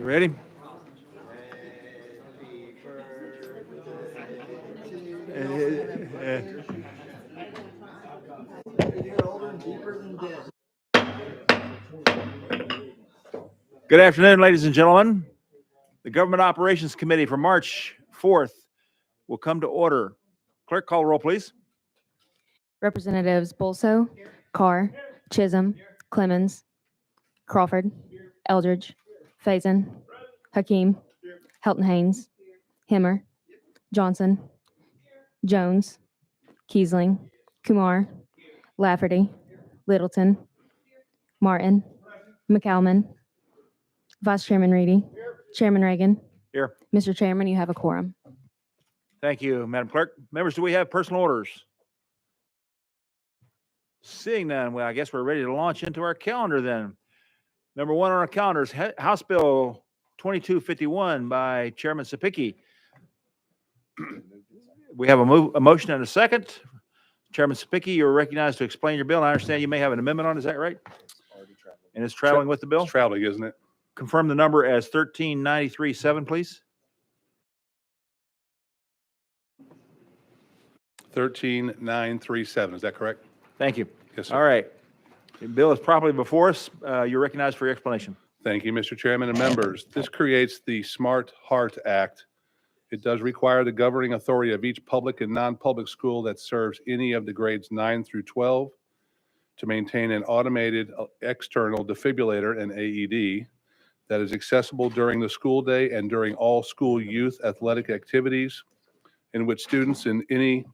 Ready? Good afternoon, ladies and gentlemen. The Government Operations Committee for March 4th will come to order. Clerk, call roll, please. Representatives Bolso, Carr, Chisholm, Clemens, Crawford, Eldridge, Faison, Hakeem, Helton Haynes, Himmer, Johnson, Jones, Kiesling, Kumar, Lafferty, Littleton, Martin, McCalman, Vice Chairman Reedy, Chairman Reagan. Here. Mr. Chairman, you have a quorum. Thank you, Madam Clerk. Members, do we have personal orders? Seeing none, well, I guess we're ready to launch into our calendar then. Number one on our calendar is House Bill 2251 by Chairman Sapicki. We have a motion and a second. Chairman Sapicki, you're recognized to explain your bill. I understand you may have an amendment on, is that right? And it's traveling with the bill? It's traveling, isn't it? Confirm the number as 13937, please. 13937, is that correct? Thank you. Yes, sir. All right. The bill is properly before us. You're recognized for your explanation. Thank you, Mr. Chairman and members. This creates the Smart Heart Act. It does require the governing authority of each public and non-public school that serves any of the grades 9 through 12 to maintain an automated external defibrillator, an AED, that is accessible during the school day and during all school youth athletic activities in which students in any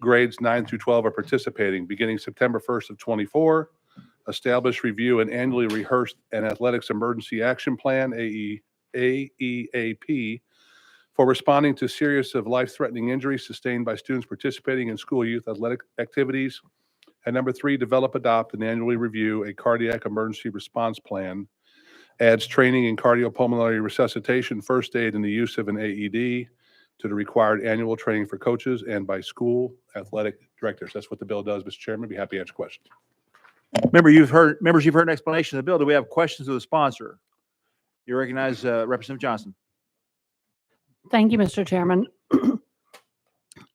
grades 9 through 12 are participating. Beginning September 1st of 24, establish, review, and annually rehearse an athletics emergency action plan, AEAP, for responding to serious of life-threatening injuries sustained by students participating in school youth athletic activities. And number 3, develop, adopt, and annually review a cardiac emergency response plan. Adds training in cardiopulmonary resuscitation, first aid, and the use of an AED to the required annual training for coaches and by school athletic directors. That's what the bill does, Mr. Chairman. I'd be happy to answer questions. Members, you've heard an explanation of the bill. Do we have questions of the sponsor? You recognize Representative Johnson. Thank you, Mr. Chairman.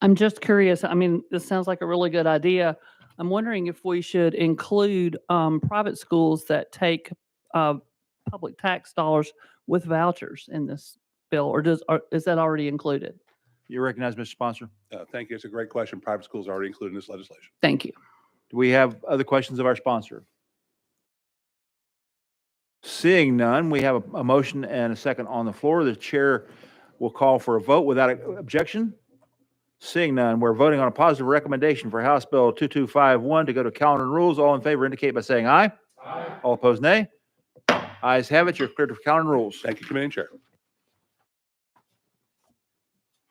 I'm just curious. I mean, this sounds like a really good idea. I'm wondering if we should include private schools that take public tax dollars with vouchers in this bill, or is that already included? You recognize, Mr. Sponsor. Thank you. It's a great question. Private schools are already included in this legislation. Thank you. Do we have other questions of our sponsor? Seeing none, we have a motion and a second on the floor. The chair will call for a vote without objection. Seeing none, we're voting on a positive recommendation for House Bill 2251 to go to calendar and rules. All in favor indicate by saying aye. Aye. All opposed, nay. Ayes have it. You're cleared to calendar and rules. Thank you, Committee Chair.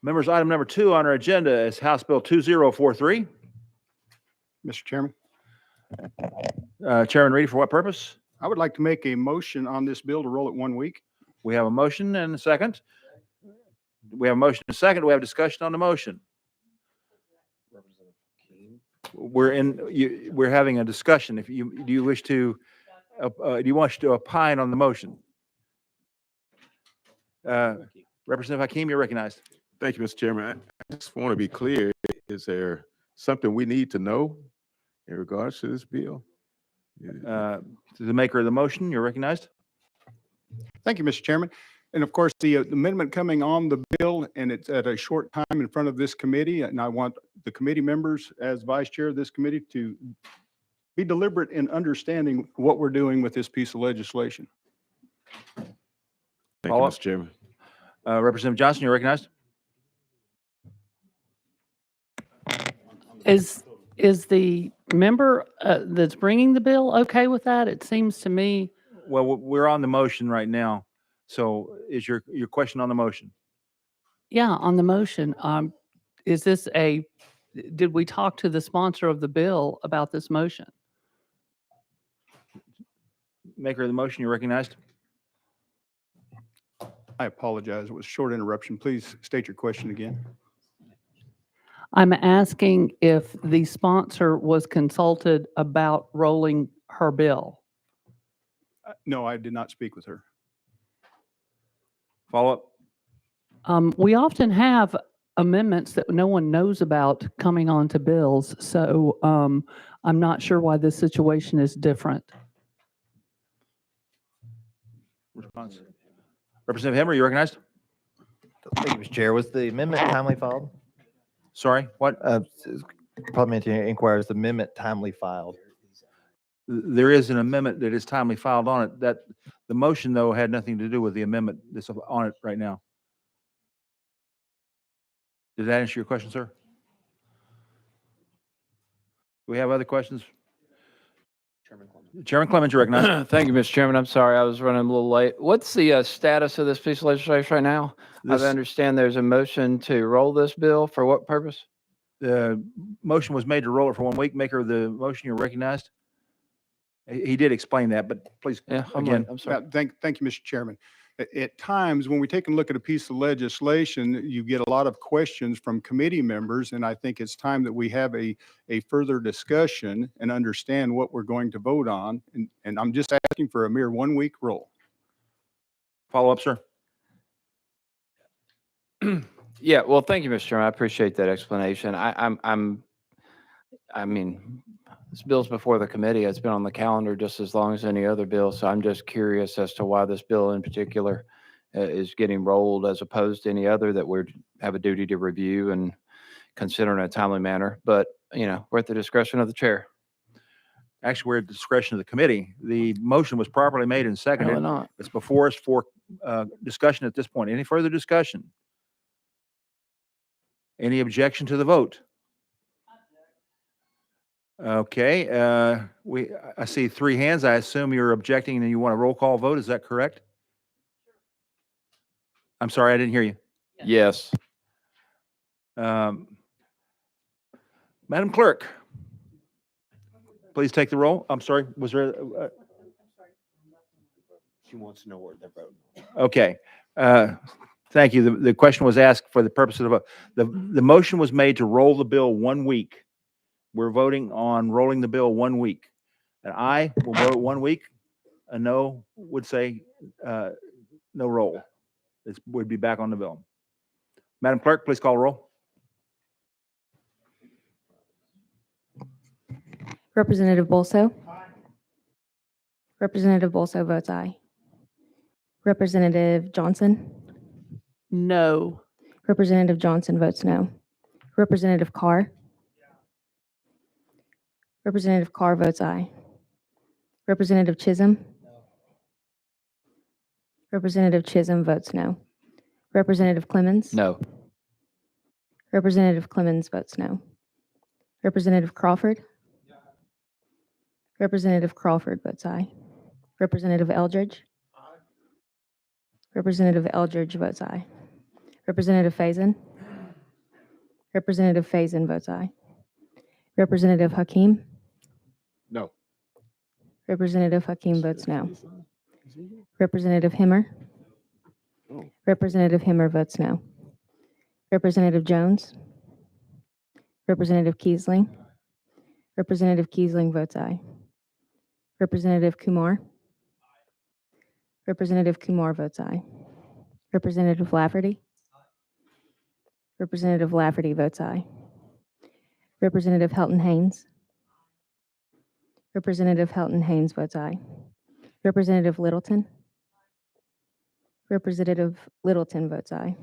Members, item number 2 on our agenda is House Bill 2043. Mr. Chairman, Chairman Reedy, for what purpose? I would like to make a motion on this bill to roll it 1 week. We have a motion and a second. We have a motion and a second. We have discussion on the motion. We're having a discussion. Do you wish to opine on the motion? Representative Hakeem, you're recognized. Thank you, Mr. Chairman. I just want to be clear. Is there something we need to know in regards to this bill? To the maker of the motion, you're recognized. Thank you, Mr. Chairman. And of course, the amendment coming on the bill, and it's at a short time in front of this committee. And I want the committee members, as vice chair of this committee, to be deliberate in understanding what we're doing with this piece of legislation. Thank you, Follow-up? Mr. Chairman. Representative Johnson, you're recognized. Is the member that's bringing the bill okay with that? It seems to me. Well, we're on the motion right now. So is your question on the motion? Yeah, on the motion. Did we talk to the sponsor of the bill about this motion? Maker of the motion, you're recognized. I apologize. It was a short interruption. Please state your question again. I'm asking if the sponsor was consulted about rolling her bill. No, I did not speak with her. Follow up? We often have amendments that no one knows about coming onto bills, so I'm not sure why this situation is different. Response. Representative Hemmer, you recognized? Thank you, Mr. Chair. Was the amendment timely filed? Sorry, what? Parliamentary inquiry, was the amendment timely filed? There is an amendment that is timely filed on it. That, the motion, though, had nothing to do with the amendment that's on it right now. Did that answer your question, sir? Do we have other questions? Chairman Clemens, you recognize? Thank you, Mr. Chairman. I'm sorry, I was running a little late. What's the status of this piece of legislation right now? I This- understand there's a motion to roll this bill. For what purpose? The motion was made to roll it for 1 week. Maker of the motion, you're recognized. He did explain that, but please, Yeah, I'm again, late. I'm sorry. Thank you, Mr. Chairman. At times, when we take a look at a piece of legislation, you get a lot of questions from committee members, and I think it's time that we have a further discussion and understand what we're going to vote on. And I'm just asking for a mere 1 week roll. follow up, sir. Yeah, well, thank you, Mr. Chairman. I appreciate that explanation. I mean, this bill's before the committee. It's been on the calendar just as long as any other bill. So I'm just curious as to why this bill in particular is getting rolled as opposed to any other that we have a duty to review and consider in a timely manner. But, you know, we're at the discretion of the chair. Actually, we're at the discretion of the committee. The motion was properly made and Apparently seconded. not. It's before us for discussion at this point. Any further discussion? Any objection to the vote? Okay, I see 3 hands. I assume you're objecting and you want a roll call vote. Is that correct? I'm sorry, I didn't hear you. Yes. Madam Clerk, please take the roll. I'm sorry, was there? She wants to know where they're voting. Okay. Thank you. The question was asked for the purpose of the vote. The motion was made to roll the bill 1 week. We're voting on rolling the bill 1 week. And I will vote 1 week. A no would say no roll. This would be back on the bill. Madam Clerk, please call roll. Representative Bolso? Representative Bolso votes aye. Representative Johnson? No. Representative Johnson votes no. Representative Carr? Representative Carr votes aye. Representative Chisholm? Representative Chisholm votes no. Representative Clemens? No. Representative Clemens votes no. Representative Crawford? Representative Crawford votes aye. Representative Eldridge? Representative Eldridge votes aye. Representative Faison? Representative Faison votes aye. Representative Hakeem? No. Representative Hakeem votes no. Representative Himmer? Oh. Representative Himmer votes no. Representative Jones? Representative Kiesling? Representative Kiesling votes aye. Representative Kumar? Representative Kumar votes aye. Representative Lafferty? Representative Lafferty votes aye. Representative Helton Haynes? Representative Helton Haynes votes aye. Representative Littleton? Representative Littleton votes aye.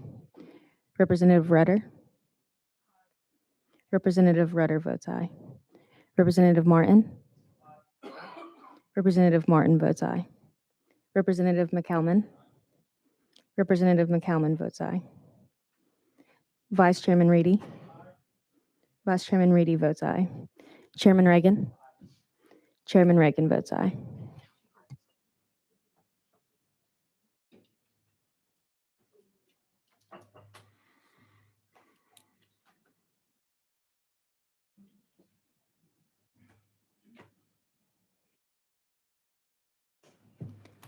Representative Rudder? Representative Rudder votes aye. Representative Martin? Representative Martin votes aye. Representative McCalman? Representative McCalman votes aye. Vice Chairman Reedy? Vice Chairman Reedy votes aye. Chairman Reagan? Chairman Reagan votes aye.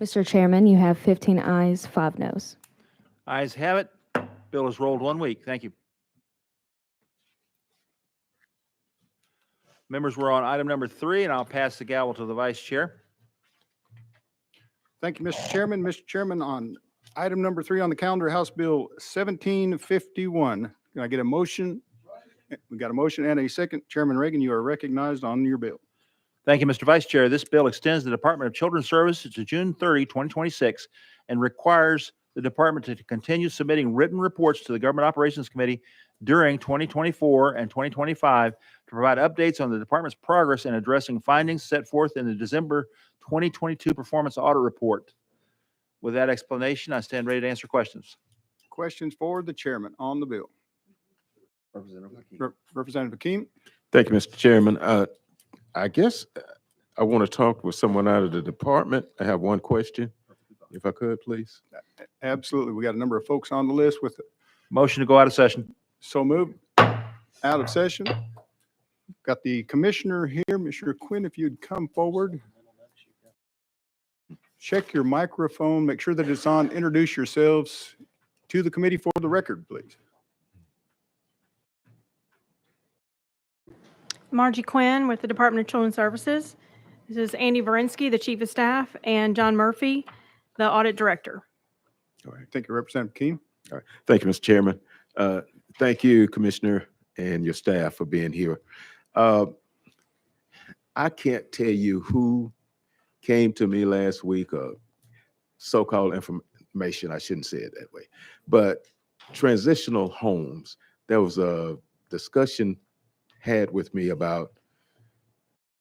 Mr. Chairman, you have 15 ayes, 5 noes. Ayes have it. Bill is rolled 1 week. Thank you. Members, we're on item number 3, and I'll pass the gavel to the vice chair. Thank you, Mr. Chairman. Mr. Chairman, on Item number 3 on the calendar, House Bill 1751. Can I get a motion? We got a motion and a second. Chairman Reagan, you are recognized on your bill. Thank you, Mr. Vice Chair. This bill extends the Department of Children's Services to June 30, 2026, and requires the department to continue submitting written reports to the Government Operations Committee during 2024 and 2025 to provide updates on the department's progress in addressing findings set forth in the December 2022 Performance Audit Report. With that explanation, I stand ready to answer questions. Questions for the chairman on the bill? Representative Hakeem? Thank you, Mr. Chairman. I guess I want to talk with someone out of the department. I have one question, if I could, please. Absolutely. We got a number of folks on the list with Motion to go out of session. so moved. Out of session. Got the commissioner here. Mr. Quinn, if you'd come forward. Check your microphone, make sure that it's on. Introduce yourselves to the committee for the record, please. Margie Quinn with the Department of Children's Services. This is Andy Varinsky, the Chief of Staff, and John Murphy, the Audit Director. All right. Thank you, Representative Keen. Thank you, Mr. Chairman. Thank you, Commissioner, and your staff for being here. I can't tell you who came to me last week, so-called information, I shouldn't say it that way, but transitional homes, there was a discussion had with me about,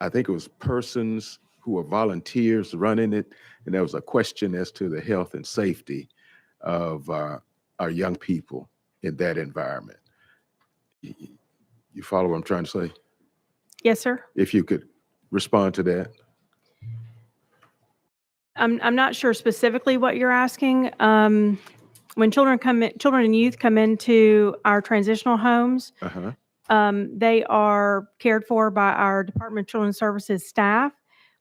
I think it was persons who were volunteers running it, and there was a question as to the health and safety of our young people in that environment. You follow what I'm trying to say? Yes, sir. If you could respond to that. I'm not sure specifically what you're asking. When children and youth come into our transitional homes, Uh-huh. they are cared for by our Department of Children's Services staff.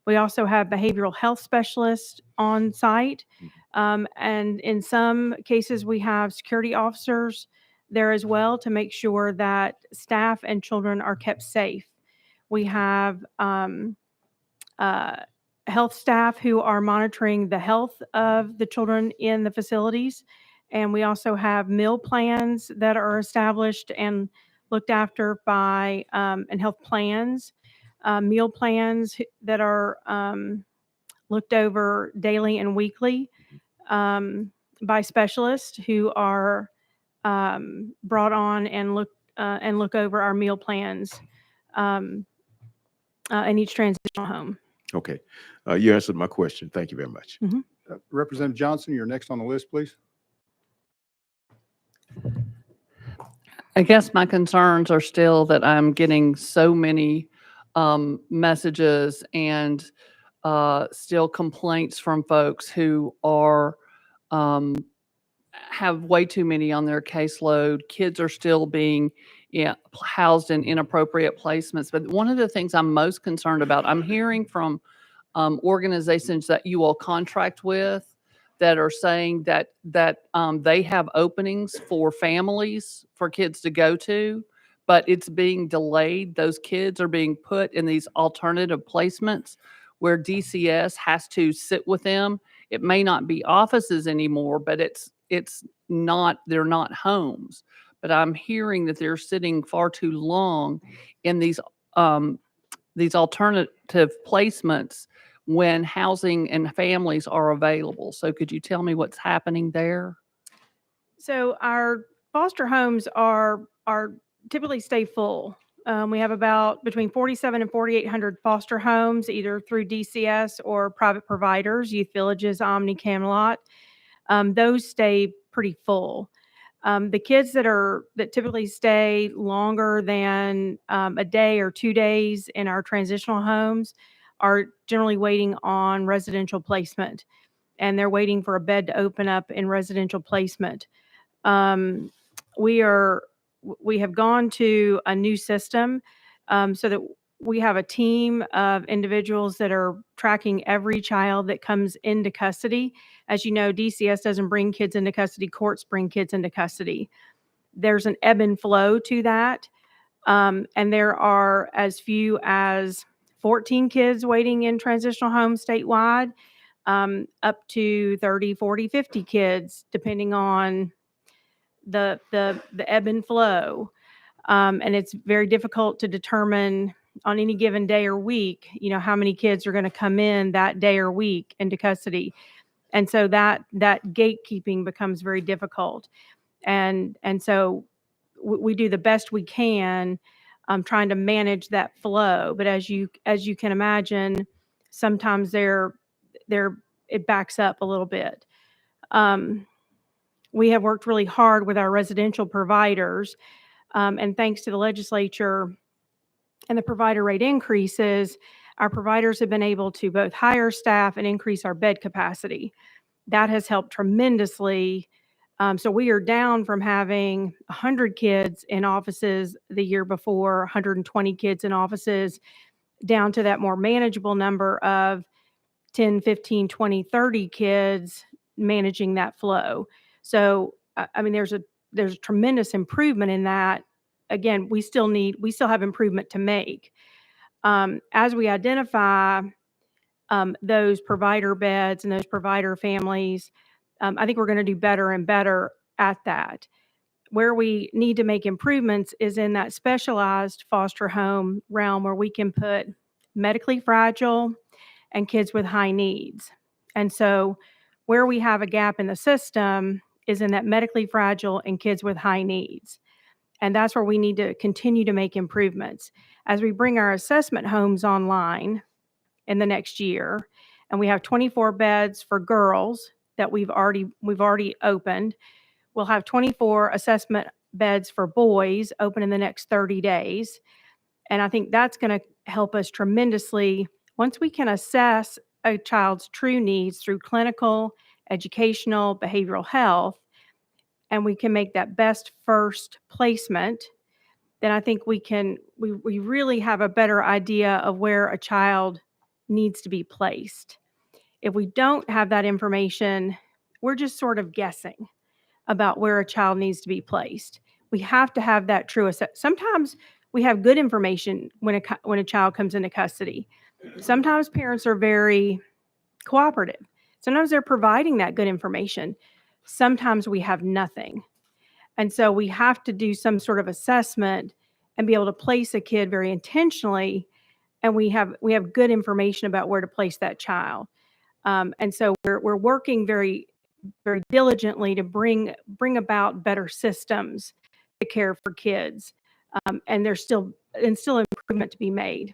We also have behavioral health specialists on site. And in some cases, we have security officers there as well to make sure that staff and children are kept safe. We have health staff who are monitoring the health of the children in the facilities. And we also have meal plans that are established and looked after by, and health plans, meal plans that are looked over daily and weekly by specialists who are brought on and look over our meal plans in each transitional home. Okay. You answered my question. Thank you very much. Representative Johnson, you're next on the list, please. I guess my concerns are still that I'm getting so many messages and still complaints from folks who are have way too many on their caseload. Kids are still being housed in inappropriate placements. But one of the things I'm most concerned about, I'm hearing from organizations that you all contract with that are saying that they have openings for families for kids to go to, but it's being delayed. Those kids are being put in these alternative placements where DCS has to sit with them. It may not be offices anymore, but it's not, they're not homes. But I'm hearing that they're sitting far too long in these alternative placements when housing and families are available. So could you tell me what's happening there? So our foster homes are typically stay full. We have about between 4,700 and 4,800 foster homes, either through DCS or private providers, Youth Villages, Omni, Camelot. Those stay pretty full. The kids that typically stay longer than a day or 2 days in our transitional homes are generally waiting on residential placement, and they're waiting for a bed to open up in residential placement. We have gone to a new system so that we have a team of individuals that are tracking every child that comes into custody. As you know, DCS doesn't bring kids into custody, courts bring kids into custody. There's an ebb and flow to that. And there are as few as 14 kids waiting in transitional homes statewide. up to 30, 40, 50 kids, depending on the ebb and flow. And it's very difficult to determine on any given day or week, how many kids are going to come in that day or week into custody. And so that gatekeeping becomes very difficult. And so we do the best we can, trying to manage that flow. But as you can imagine, sometimes it backs up a little bit. We have worked really hard with our residential providers, and thanks to the legislature and the provider rate increases, our providers have been able to both hire staff and increase our bed capacity. That has helped tremendously. So we are down from having 100 kids in offices the year before, 120 kids in offices, down to that more manageable number of 10, 15, 20, 30 kids managing that flow. So, I mean, there's a tremendous improvement in that. Again, we still have improvement to make. As we identify those provider beds and those provider families, I think we're going to do better and better at that. Where we need to make improvements is in that specialized foster home realm where we can put medically fragile and kids with high needs. And so where we have a gap in the system is in that medically fragile and kids with high needs. And that's where we need to continue to make improvements. As we bring our assessment homes online in the next year, and we have 24 beds for girls that we've already opened, we'll have 24 assessment beds for boys open in the next 30 days. And I think that's going to help us tremendously once we can assess a child's true needs through clinical, educational, behavioral health, and we can make that best first placement. Then I think we really have a better idea of where a child needs to be placed. If we don't have that information, we're just sort of guessing about where a child needs to be placed. We have to have that true assessment. Sometimes we have good information when a child comes into custody. Sometimes parents are very cooperative. Sometimes they're providing that good information. Sometimes we have nothing. And so we have to do some sort of assessment and be able to place a kid very intentionally, and we have good information about where to place that child. And so we're working very, very diligently to bring about better systems to care for kids. And there's still improvement to be made.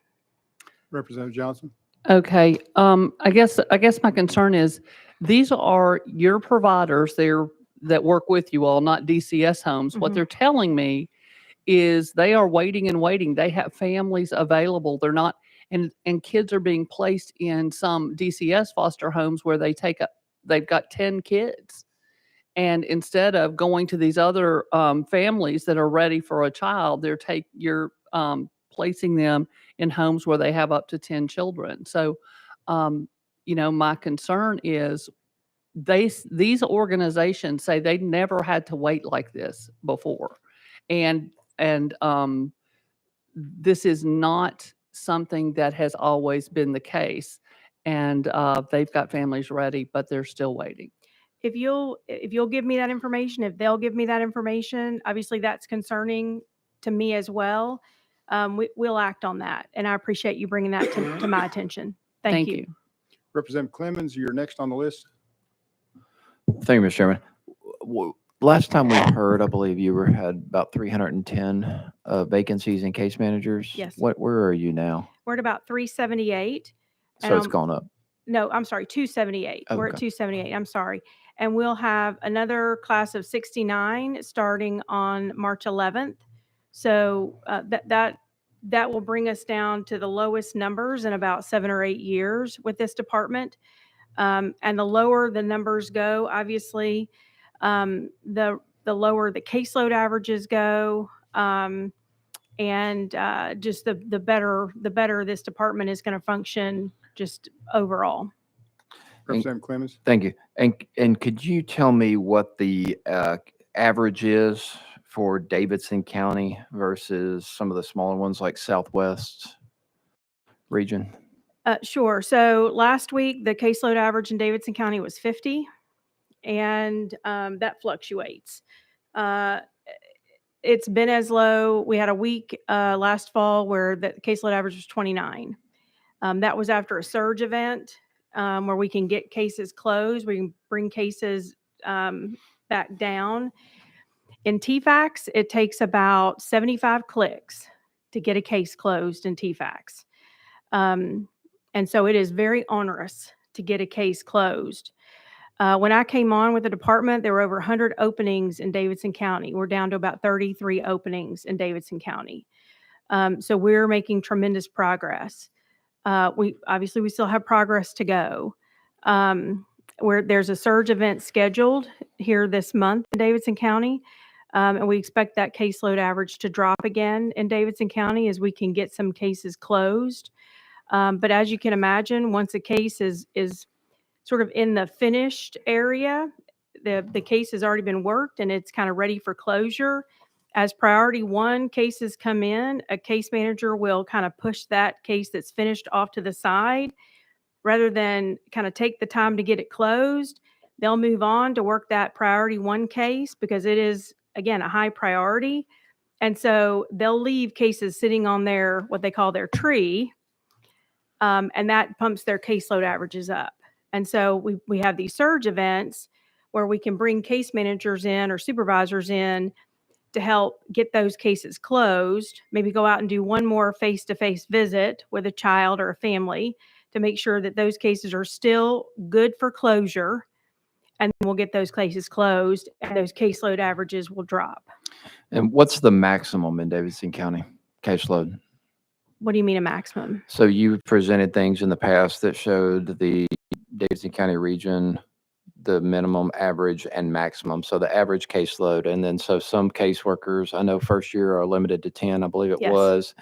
Representative Johnson. Okay. I guess my concern is these are your providers there that work with you all, not DCS homes. What Mhm. they're telling me is they are waiting and waiting. They have families available. They're not, and kids are being placed in some DCS foster homes where they've got 10 kids. And instead of going to these other families that are ready for a child, you're placing them in homes where they have up to 10 children. So, my concern is these organizations say they never had to wait like this before. And this is not something that has always been the case. And they've got families ready, but they're still waiting. If you'll give me that information, if they'll give me that information, obviously that's concerning to me as well. We'll act on that, and I appreciate you bringing that to my attention. Thank you. Representative Clemens, you're next on the list. Thank you, Mr. Chairman. Last time we heard, I believe you had about 310 vacancies in case managers. Yes. Where are you now? We're at about 378. So it's gone up. No, I'm sorry, 278. We're at Okay. 278. I'm sorry. And we'll have another class of 69 starting on March 11th. So that will bring us down to the lowest numbers in about 7 or 8 years with this department. And the lower the numbers go, obviously, the lower the caseload averages go, and just the better this department is going to function just overall. Representative Clemens. Thank you. And could you tell me what the average is for Davidson County versus some of the smaller ones like Southwest region? Sure. So last week, the caseload average in Davidson County was 50, and that fluctuates. Uh, it's been as low. We had a week last fall where the caseload average was 29. That was after a surge event where we can get cases closed. We can bring cases back down. In TFAX, it takes about 75 clicks to get a case closed in TFAX. And so it is very onerous to get a case closed. When I came on with the department, there were over 100 openings in Davidson County. We're down to about 33 openings in Davidson County. So we're making tremendous progress. We still have progress to go. Where there's a surge event scheduled here this month in Davidson County. And we expect that caseload average to drop again in Davidson County as we can get some cases closed. But as you can imagine, once a case is sort of in the finished area, the case has already been worked and it's kind of ready for closure. As priority one cases come in, a case manager will kind of push that case that's finished off to the side. Rather than kind of take the time to get it closed, they'll move on to work that priority one case because it is, again, a high priority. And so they'll leave cases sitting on their, what they call their tree, and that pumps their caseload averages up. And so we have these surge events where we can bring case managers in or supervisors in to help get those cases closed, maybe go out and do one more face-to-face visit with a child or a family to make sure that those cases are still good for closure, and then we'll get those cases closed and those caseload averages will drop. And what's the maximum in Davidson County caseload? What do you mean a maximum? So you presented things in the past that showed the Davidson County region, the minimum, average, and maximum. So the average caseload, and then so some caseworkers, I know first year are limited to 10, I believe it Yes. was,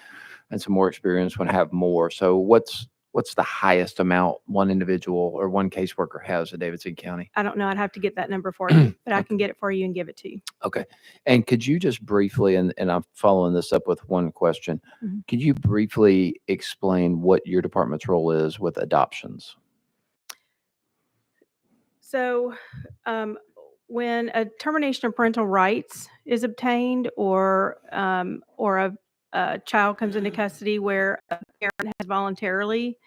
and some more experienced would have more. So what's the highest amount one individual or one caseworker has in Davidson County? I don't know. I'd have to get that number for you, but I can get it for you and give it to you. Okay. And could you just briefly, and I'm following this up with one question, Mhm. could you briefly explain what your department's role is with adoptions? So when a termination of parental rights is obtained or a child comes into custody where a parent has voluntarily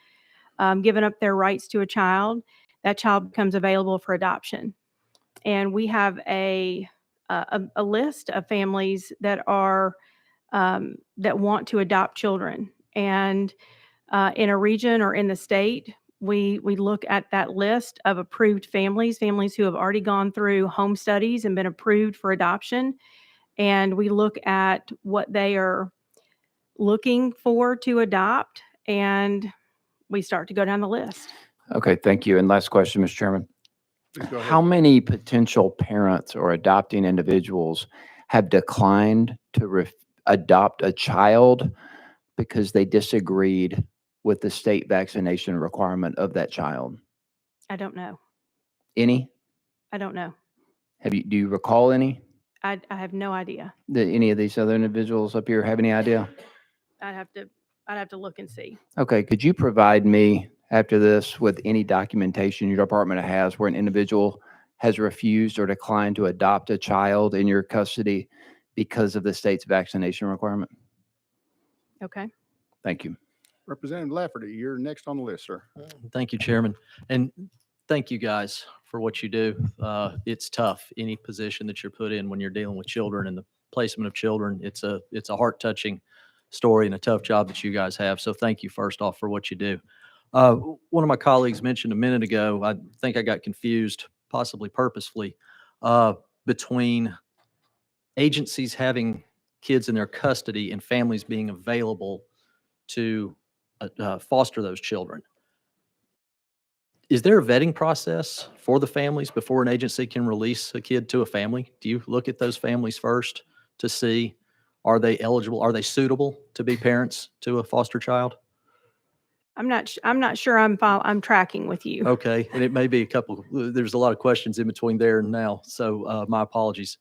given up their rights to a child, that child becomes available for adoption. And we have a list of families that are that want to adopt children. And in a region or in the state, we look at that list of approved families who have already gone through home studies and been approved for adoption. And we look at what they are looking for to adopt, and we start to go down the list. Okay, thank you. And last question, Mr. Chairman. Please go ahead. How many potential parents or adopting individuals have declined to adopt a child because they disagreed with the state vaccination requirement of that child? I don't know. Any? I don't know. Do you recall any? I have no idea. Did any of these other individuals up here have any idea? I'd have to look and see. Okay, could you provide me after this with any documentation your department has where an individual has refused or declined to adopt a child in your custody because of the state's vaccination requirement? Okay. Thank you. Representative Lafferty, you're next on the list, sir. Thank you, Chairman. And thank you guys for what you do. It's tough, any position that you're put in when you're dealing with children and the placement of children. It's a heart-touching story and a tough job that you guys have. So thank you first off for what you do. One of my colleagues mentioned a minute ago, I think I got confused, possibly purposefully, between agencies having kids in their custody and families being available to foster those children. Is there a vetting process for the families before an agency can release a kid to a family? Do you look at those families first to see, are they eligible, are they suitable to be parents to a foster child? I'm not sure I'm tracking with you. Okay, and it may be there's a lot of questions in between there and now, so my apologies.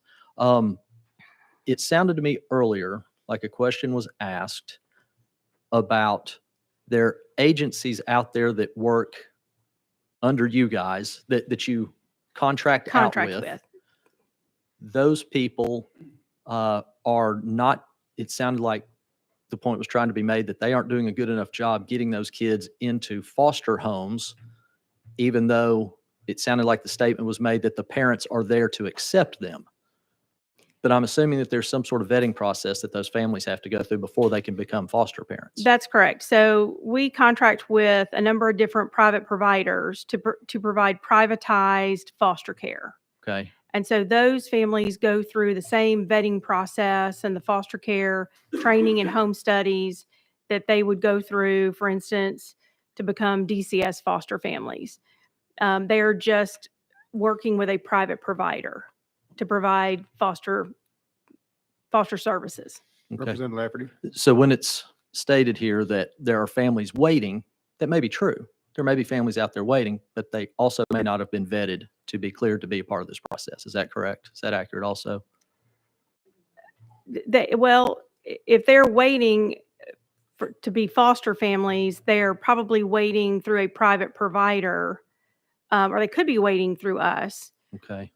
It sounded to me earlier like a question was asked about there are agencies out there that work under you guys that you contract out Contract with. with. Those people are not, it sounded like the point was trying to be made that they aren't doing a good enough job getting those kids into foster homes, even though it sounded like the statement was made that the parents are there to accept them. But I'm assuming that there's some sort of vetting process that those families have to go through before they can become foster parents. That's correct. So we contract with a number of different private providers to provide privatized foster care. Okay. And so those families go through the same vetting process and the foster care training and home studies that they would go through, for instance, to become DCS foster families. They are just working with a private provider to provide foster services. Okay. Representative Lafferty. So when it's stated here that there are families waiting, that may be true. There may be families out there waiting, but they also may not have been vetted to be cleared to be a part of this process. Is that correct? Is that accurate also? Well, if they're waiting to be foster families, they're probably waiting through a private provider, or they could be waiting through us. Okay.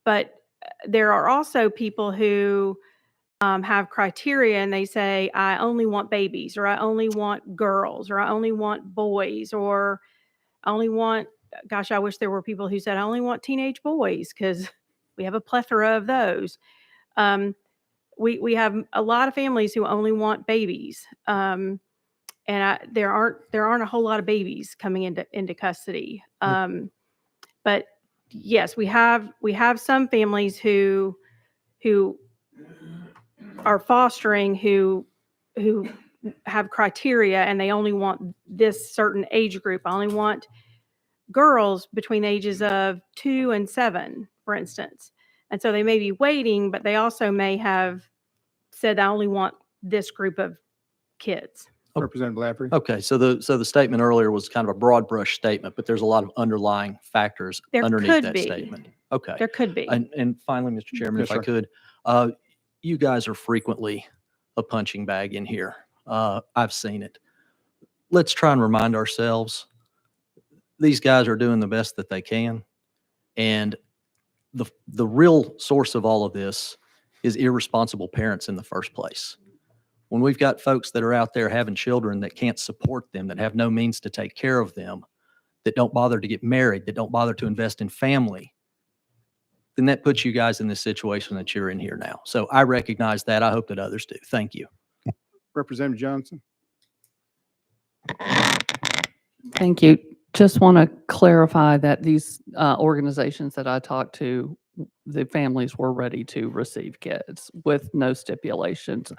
But there are also people who have criteria and they say, I only want babies, or I only want girls, or I only want boys, or I only want, gosh, I wish there were people who said, I only want teenage boys, because we have a plethora of those. We have a lot of families who only want babies. And there aren't a whole lot of babies coming into custody. But yes, we have some families who are fostering who have criteria and they only want this certain age group. I only want girls between the ages of 2 and 7, for instance. And so they may be waiting, but they also may have said, I only want this group of kids. Representative Lafferty. Okay. So the statement earlier was kind of a broad brush statement, but there's a lot of underlying factors There underneath could that be. statement. Okay. There could be. And finally, Mr. Chairman, Yes, if I sir. could, you guys are frequently a punching bag in here. I've seen it. Let's try and remind ourselves, these guys are doing the best that they can. And the real source of all of this is irresponsible parents in the first place. When we've got folks that are out there having children that can't support them, that have no means to take care of them, that don't bother to get married, that don't bother to invest in family, then that puts you guys in this situation that you're in here now. So I recognize that. I hope that others do. Thank you. Representative Johnson. Thank you. Just want to clarify that these organizations that I talked to, the families were ready to receive kids with no stipulations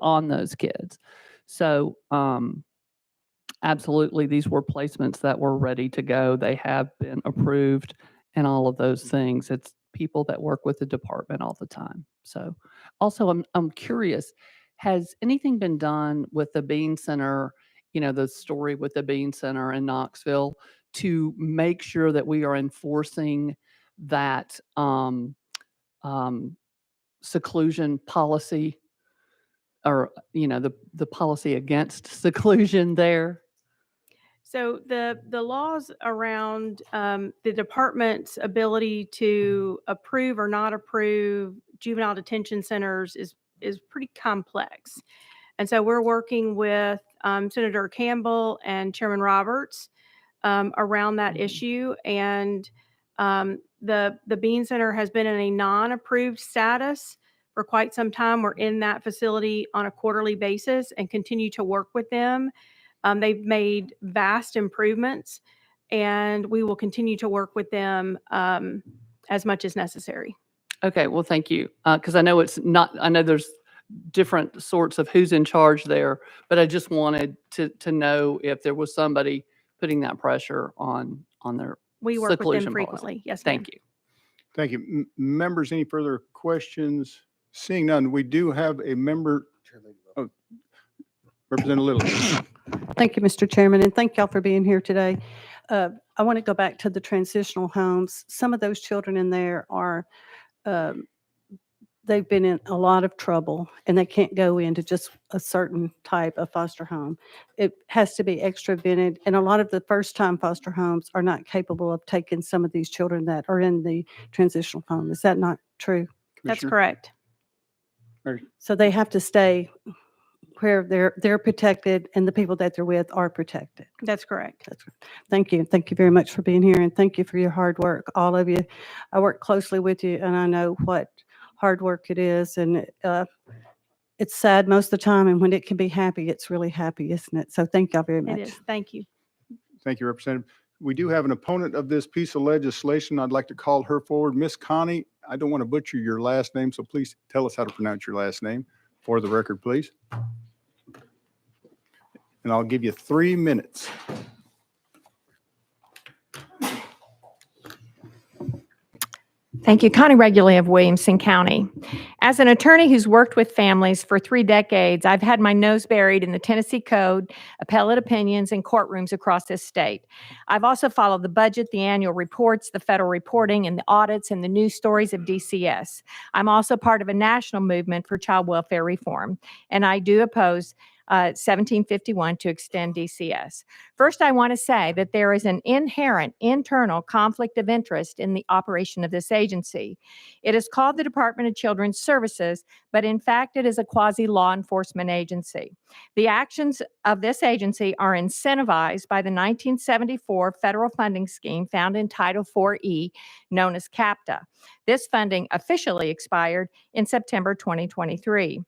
on those kids. So absolutely, these were placements that were ready to go. They have been approved and all of those things. It's people that work with the department all the time. So also, I'm curious, has anything been done with the Bean Center, the story with the Bean Center in Knoxville, to make sure that we are enforcing that seclusion policy, or the policy against seclusion there? So the laws around the department's ability to approve or not approve juvenile detention centers is pretty complex. And so we're working with Senator Campbell and Chairman Roberts around that issue. And the Bean Center has been in a non-approved status for quite some time. We're in that facility on a quarterly basis and continue to work with them. They've made vast improvements, and we will continue to work with them as much as necessary. Okay, well, thank you. Because I know I know there's different sorts of who's in charge there, but I just wanted to know if there was somebody putting that pressure on their We work with seclusion them policy. frequently. Yes, ma'am. Thank you. Thank you. Members, any further questions? Seeing none, we do have a member. Oh, Representative Little. Thank you, Mr. Chairman, and thank y'all for being here today. I want to go back to the transitional homes. Some of those children in there are, the they've been in a lot of trouble and they can't go into just a certain type of foster home. It has to be extra vented, and a lot of the first-time foster homes are not capable of taking some of these children that are in the transitional home. Is that not true? That's Commissioner? correct. So they have to stay where they're protected and the people that they're with are protected. That's correct. Thank you. Thank you very much for being here, and thank you for your hard work, all of you. I work closely with you, and I know what hard work it is, and it's sad most of the time, and when it can be happy, it's really happy, isn't it? So thank y'all very It much. is. Thank you. Thank you, Representative. We do have an opponent of this piece of legislation. I'd like to call her forward. Miss Connie, I don't want to butcher your last name, so please tell us how to pronounce your last name for the record, please. And I'll give you 3 minutes. Thank you. Connie Regularly of Williamson County. As an attorney who's worked with families for 3 decades, I've had my nose buried in the Tennessee Code, appellate opinions, and courtrooms across this state. I've also followed the budget, the annual reports, the federal reporting, and the audits and the news stories of DCS. I'm also part of a national movement for child welfare reform, and I do oppose 1751 to extend DCS. First, I want to say that there is an inherent internal conflict of interest in the operation of this agency. It is called the Department of Children's Services, but in fact, it is a quasi-law enforcement agency. The actions of this agency are incentivized by the 1974 federal funding scheme found in Title IV-E, known as CAPTA. This funding officially expired in September 2023.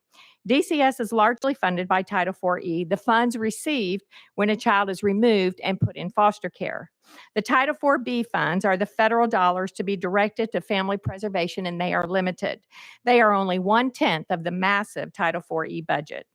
DCS is largely funded by Title IV-E, the funds received when a child is removed and put in foster care. The Title IV-B funds are the federal dollars to be directed to family preservation, and they are limited. They are only 1/10 of the massive Title IV-E budget.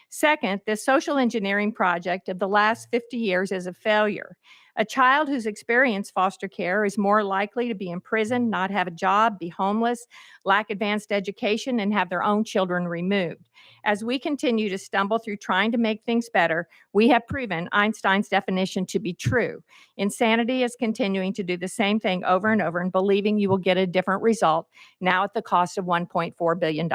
Second, this social engineering project of the last 50 years is a failure. A child who's experienced foster care is more likely to be in prison, not have a job, be homeless, lack advanced education, and have their own children removed. As we continue to stumble through trying to make things better, we have proven Einstein's definition to be true. Insanity is continuing to do the same thing over and over and believing you will get a different result, now at the cost of $1.4 billion.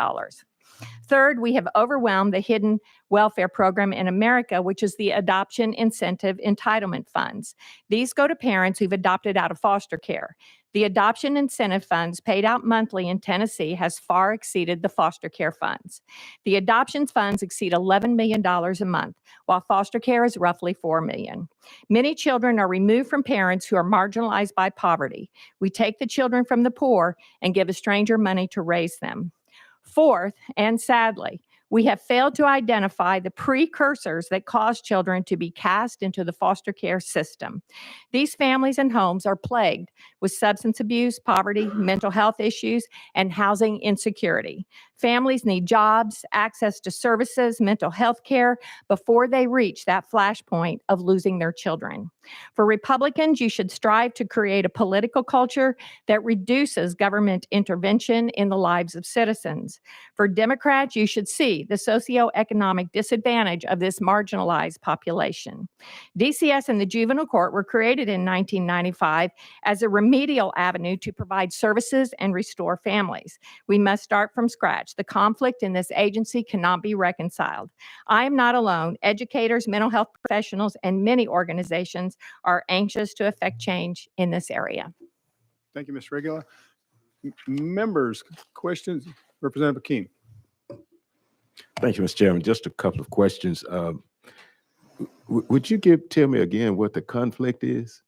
Third, we have overwhelmed the hidden welfare program in America, which is the Adoption Incentive Entitlement Funds. These go to parents who've adopted out of foster care. The adoption incentive funds paid out monthly in Tennessee has far exceeded the foster care funds. The adoption funds exceed $11 million a month, while foster care is roughly $4 million. Many children are removed from parents who are marginalized by poverty. We take the children from the poor and give a stranger money to raise them. Fourth, and sadly, we have failed to identify the precursors that cause children to be cast into the foster care system. These families and homes are plagued with substance abuse, poverty, mental health issues, and housing insecurity. Families need jobs, access to services, mental health care before they reach that flashpoint of losing their children. For Republicans, you should strive to create a political culture that reduces government intervention in the lives of citizens. For Democrats, you should see the socioeconomic disadvantage of this marginalized population. DCS and the juvenile court were created in 1995 as a remedial avenue to provide services and restore families. We must start from scratch. The conflict in this agency cannot be reconciled. I am not alone. Educators, mental health professionals, and many organizations are anxious to effect change in this area. Thank you, Ms. Regula. Members, questions? Representative Keene. Thank you, Mr. Chairman. Just a couple of questions. Would you tell me again what the conflict is?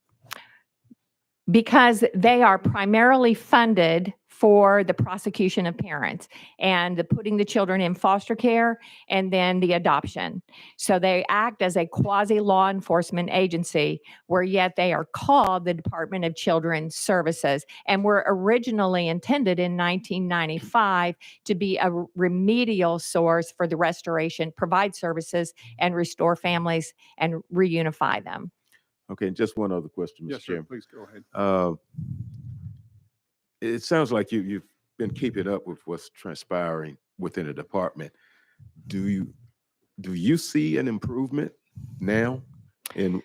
Because they are primarily funded for the prosecution of parents and the putting the children in foster care and then the adoption. So they act as a quasi-law enforcement agency, where yet they are called the Department of Children's Services and were originally intended in 1995 to be a remedial source for the restoration, provide services, and restore families and reunify them. Okay, and just one other question, Mr. Yes, sir. Chairman. Please go ahead. It sounds like you've been keeping up with what's transpiring within the department. Do you see an improvement now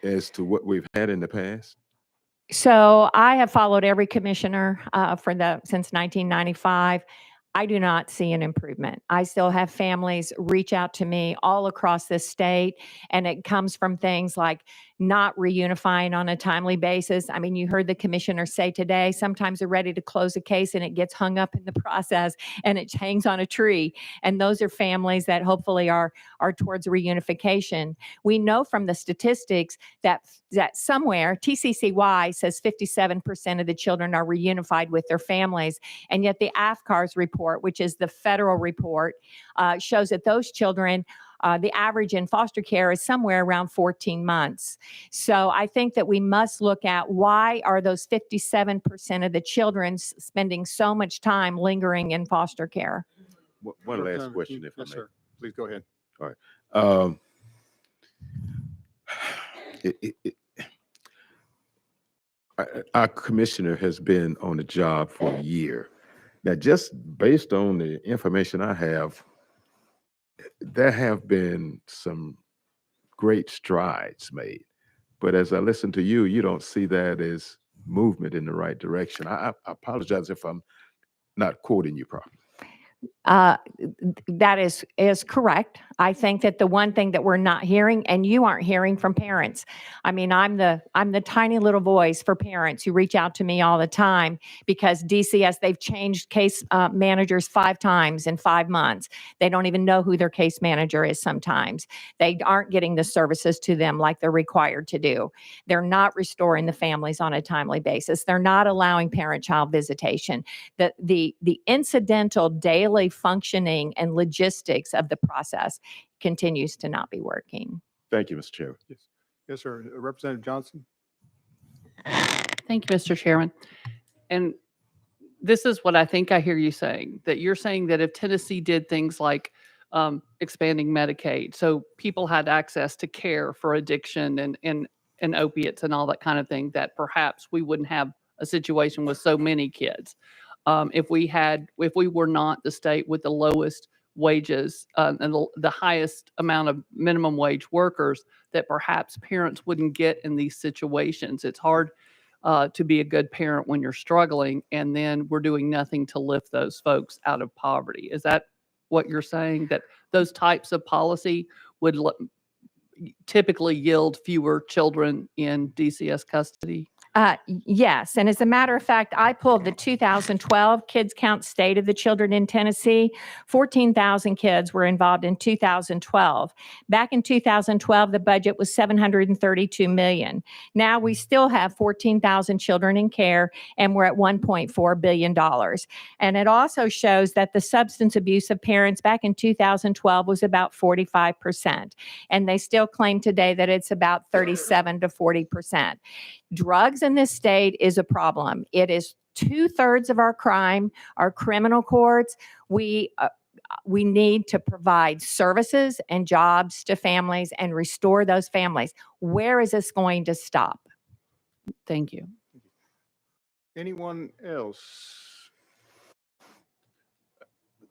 as to what we've had in the past? So I have followed every commissioner since 1995. I do not see an improvement. I still have families reach out to me all across this state, and it comes from things like not reunifying on a timely basis. I mean, you heard the commissioner say today, sometimes they're ready to close a case and it gets hung up in the process and it hangs on a tree. And those are families that hopefully are towards reunification. We know from the statistics that somewhere TCCY says 57% of the children are reunified with their families, and yet the AFCARS report, which is the federal report, shows that those children, the average in foster care is somewhere around 14 months. So I think that we must look at why are those 57% of the children spending so much time lingering in foster care? One last question, if I Yes, may. sir. Please go ahead. Um, our commissioner has been on the job for a year. Now, just based on the information I have, there have been some great strides made. But as I listen to you, you don't see that as movement in the right direction. I apologize if I'm not quoting you properly. That is correct. I think that the one thing that we're not hearing, and you aren't hearing from parents. I mean, I'm the tiny little voice for parents who reach out to me all the time because DCS, they've changed case managers 5 times in 5 months. They don't even know who their case manager is sometimes. They aren't getting the services to them like they're required to do. They're not restoring the families on a timely basis. They're not allowing parent-child visitation. The incidental daily functioning and logistics of the process continues to not be working. Thank you, Mr. Chairman. Yes, sir. Representative Johnson? Thank you, Mr. Chairman. And this is what I think I hear you saying, that you're saying that if Tennessee did things like expanding Medicaid, so people had access to care for addiction and opiates and all that kind of thing, that perhaps we wouldn't have a situation with so many kids. If we were not the state with the lowest wages and the highest amount of minimum wage workers, that perhaps parents wouldn't get in these situations. It's hard to be a good parent when you're struggling, and then we're doing nothing to lift those folks out of poverty. Is that what you're saying? That those types of policy would typically yield fewer children in DCS custody? Yes. And as a matter of fact, I pulled the 2012 Kids Count State of the Children in Tennessee. 14,000 kids were involved in 2012. Back in 2012, the budget was $732 million. Now we still have 14,000 children in care, and we're at $1.4 billion. And it also shows that the substance abuse of parents back in 2012 was about 45%. And they still claim today that it's about 37 to 40%. Drugs in this state is a problem. It is 2/3 of our crime, our criminal courts. We need to provide services and jobs to families and restore those families. Where is this going to stop? Thank you. Anyone else?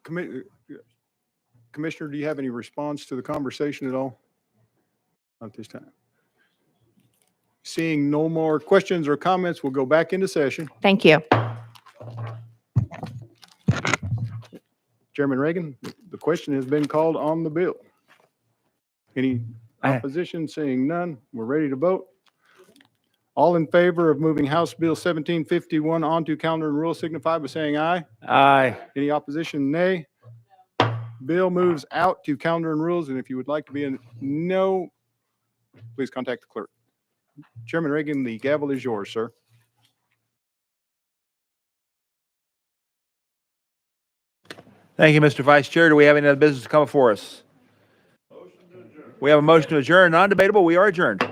Commissioner, do you have any response to the conversation at all? Not this time. Seeing no more questions or comments, we'll go back into session. Thank you. Chairman Reagan, the question has been called on the bill. Any opposition? Seeing none, we're ready to vote. All in favor of moving House Bill 1751 onto calendar and rules signify by saying aye. Aye. Any opposition, nay. Bill moves out to calendar and rules, and if you would like to be a no, please contact the clerk. Chairman Reagan, the gavel is yours, sir. Thank you, Mr. Vice Chair. Do we have any other business to come before us? We have a motion to adjourn, non-debatable. We are adjourned.